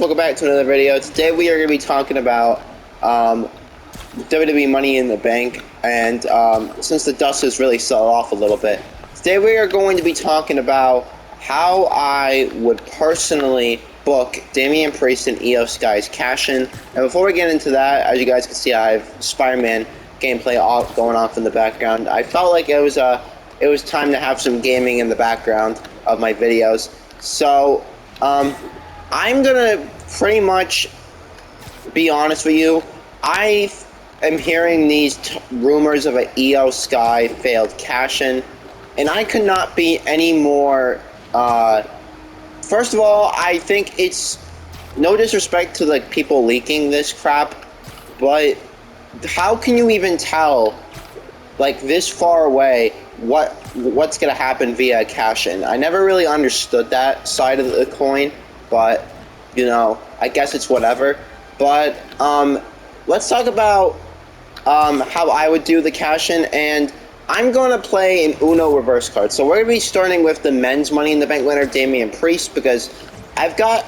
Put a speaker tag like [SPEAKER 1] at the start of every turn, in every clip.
[SPEAKER 1] Welcome back to another video. Today we are going to be talking about WWE Money in the Bank, and since the dust has really settled off a little bit, today we are going to be talking about how I would personally book Damien Priest and Io Sky's cash-in. And before we get into that, as you guys can see, I have Spider-Man gameplay going off in the background. I felt like it was time to have some gaming in the background of my videos. So I'm gonna pretty much be honest with you. I am hearing these rumors of an Io Sky failed cash-in, and I could not be any more. First of all, I think it's no disrespect to like people leaking this crap, but how can you even tell, like this far away, what's gonna happen via cash-in? I never really understood that side of the coin, but you know, I guess it's whatever. But let's talk about how I would do the cash-in, and I'm gonna play an Uno reverse card. So we're gonna be starting with the men's Money in the Bank winner, Damien Priest, because I've got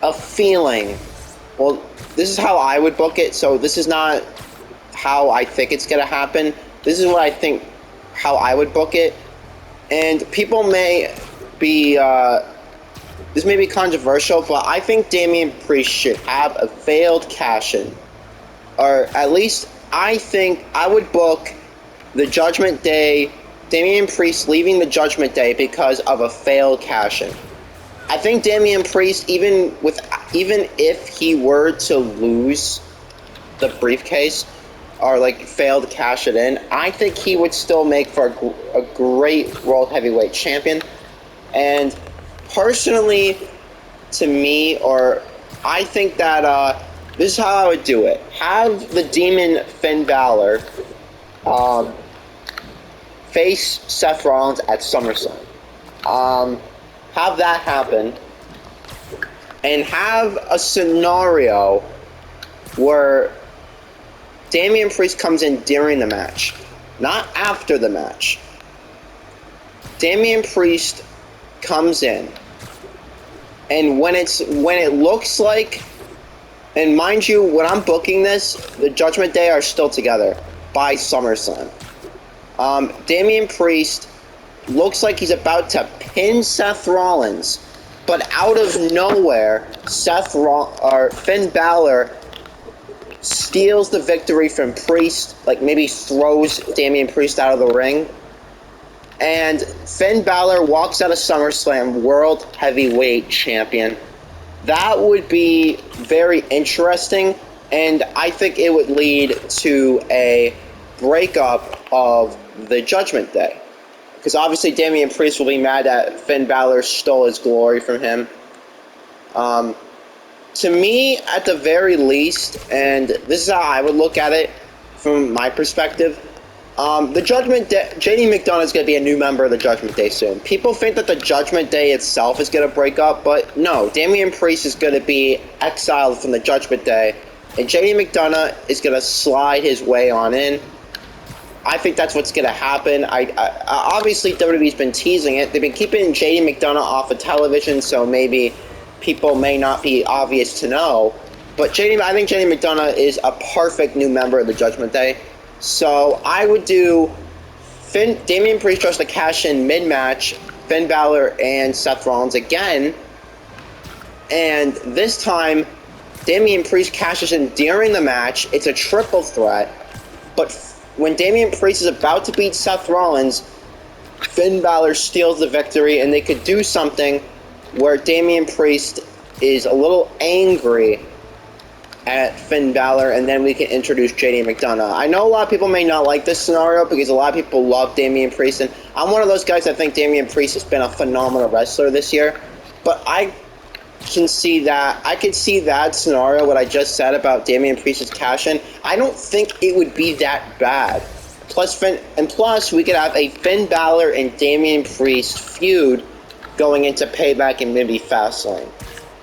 [SPEAKER 1] a feeling. Well, this is how I would book it. So this is not how I think it's gonna happen. This is what I think how I would book it, and people may be. This may be controversial, but I think Damien Priest should have a failed cash-in. Or at least I think I would book the Judgment Day, Damien Priest leaving the Judgment Day because of a failed cash-in. I think Damien Priest, even if he were to lose the briefcase or like fail to cash it in, I think he would still make for a great World Heavyweight Champion. And personally, to me, or I think that this is how I would do it. Have the Demon Finn Balor face Seth Rollins at SummerSlam. Have that happen, and have a scenario where Damien Priest comes in during the match, not after the match. Damien Priest comes in, and when it looks like, and mind you, when I'm booking this, the Judgment Day are still together by SummerSlam. Damien Priest looks like he's about to pin Seth Rollins, but out of nowhere, Finn Balor steals the victory from Priest, like maybe throws Damien Priest out of the ring. And Finn Balor walks out of SummerSlam World Heavyweight Champion. That would be very interesting, and I think it would lead to a breakup of the Judgment Day. Because obviously Damien Priest will be mad that Finn Balor stole his glory from him. To me, at the very least, and this is how I would look at it from my perspective, the Judgment Day, JD McDonough is going to be a new member of the Judgment Day soon. People think that the Judgment Day itself is going to break up, but no, Damien Priest is going to be exiled from the Judgment Day, and JD McDonough is going to slide his way on in. I think that's what's going to happen. Obviously, WWE's been teasing it. They've been keeping JD McDonough off of television, so maybe people may not be obvious to know. But I think JD McDonough is a perfect new member of the Judgment Day. So I would do Damien Priest tries to cash in mid-match, Finn Balor and Seth Rollins again. And this time, Damien Priest cashes in during the match. It's a triple threat. But when Damien Priest is about to beat Seth Rollins, Finn Balor steals the victory, and they could do something where Damien Priest is a little angry at Finn Balor, and then we can introduce JD McDonough. I know a lot of people may not like this scenario because a lot of people love Damien Priest, and I'm one of those guys that think Damien Priest has been a phenomenal wrestler this year, but I can see that. I could see that scenario, what I just said about Damien Priest's cash-in. I don't think it would be that bad. Plus, we could have a Finn Balor and Damien Priest feud going into Payback and maybe Fastlane.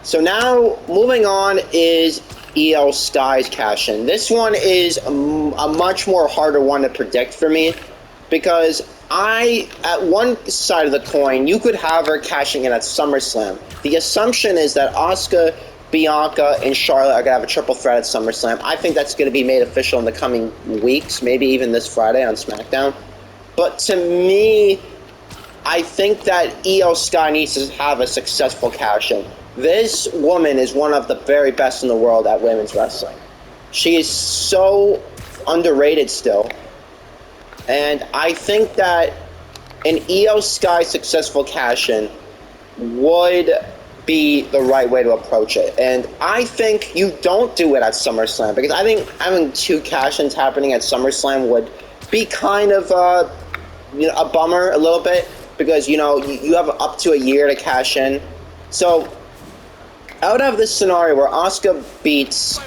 [SPEAKER 1] So now, moving on is Io Sky's cash-in. This one is a much more harder one to predict for me, because at one side of the coin, you could have her cashing in at SummerSlam. The assumption is that Asuka Bianca, and Charlotte are going to have a triple threat at SummerSlam. I think that's going to be made official in the coming weeks, maybe even this Friday on SmackDown. But to me, I think that Io Sky needs to have a successful cash-in. This woman is one of the very best in the world at women's wrestling. She is so underrated still. And I think that an Io Sky successful cash-in would be the right way to approach it. And I think you don't do it at SummerSlam, because I think having two cash-ins happening at SummerSlam would be kind of a bummer a little bit, because you have up to a year to cash in. So I would have this scenario where Asuka beats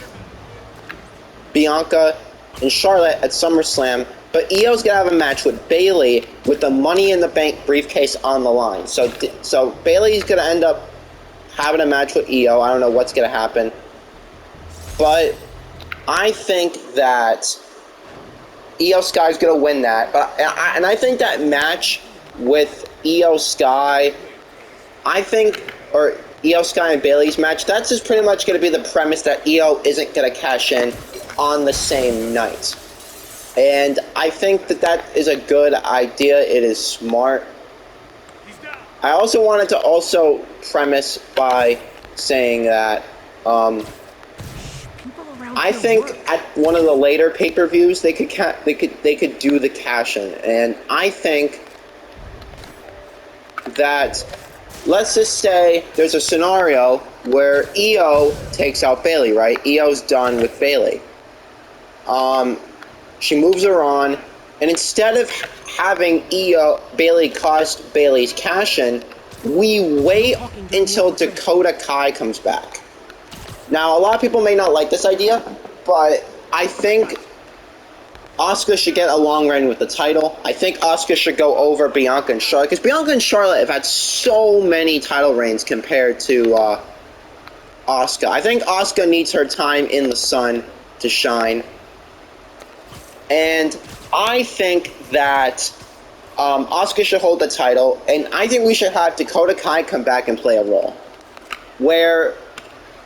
[SPEAKER 1] Bianca and Charlotte at SummerSlam, but Io's gonna have a match with Bayley with the Money in the Bank briefcase on the line. So Bayley's gonna end up having a match with Io. I don't know what's gonna happen, but I think that Io Sky's gonna win that. And I think that match with Io Sky, or Io Sky and Bayley's match, that's just pretty much going to be the premise that Io isn't going to cash in on the same night. And I think that is a good idea. It is smart. I also wanted to premise by saying that I think at one of the later pay-per-views they could do the cash-in, and I think that, let's just say there's a scenario where Io takes out Bayley, right? Io's done with Bayley. She moves her on, and instead of having Bayley cost Bayley's cash-in, we wait until Dakota Kai comes back. Now, a lot of people may not like this idea, but I think Asuka should get a long reign with the title. I think Asuka should go over Bianca and Charlotte, because Bianca and Charlotte have had so many title reigns compared to Asuka. I think Asuka needs her time in the sun to shine. And I think that Asuka should hold the title, and I think we should have Dakota Kai come back and play a role where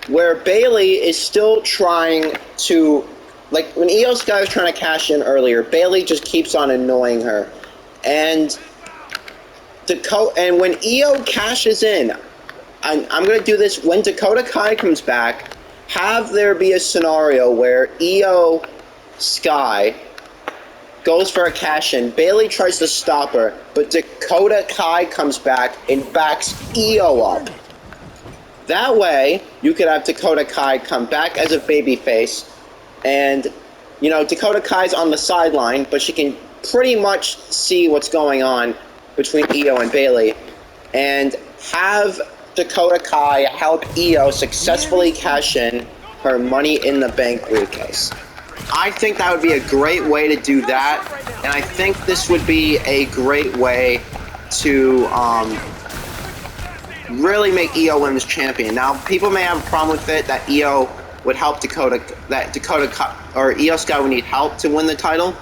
[SPEAKER 1] Bayley is still trying to, like when Io Sky was trying to cash in earlier, Bayley just keeps on annoying her, and when Io cashes in, I'm gonna do this when Dakota Kai comes back. Have there be a scenario where Io Sky goes for a cash-in, Bayley tries to stop her, but Dakota Kai comes back and backs Io up. That way, you could have Dakota Kai come back as a babyface, and, Dakota Kai's on the sideline, but she can pretty much see what's going on between Io and Bayley, and have Dakota Kai help Io successfully cash in her Money in the Bank briefcase. I think that would be a great way to do that, and I think this would be a great way to really make Io women's champion. Now, people may have a problem with it that Io would help Io Sky would need help to win the title,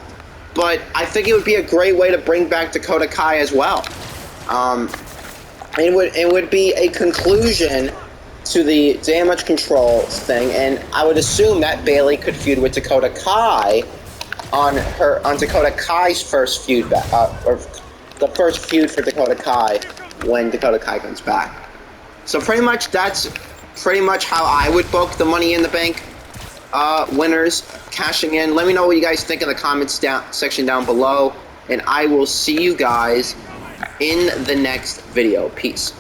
[SPEAKER 1] but I think it would be a great way to bring back Dakota Kai as well. It would be a conclusion to the Damage Control thing, and I would assume that Bayley could feud with Dakota Kai on Dakota Kai's first feud or the first feud for Dakota Kai when Dakota Kai comes back. So that's pretty much how I would book the Money in the Bank winners cashing in. Let me know what you guys think in the comments section down below, and I will see you guys in the next video. Peace.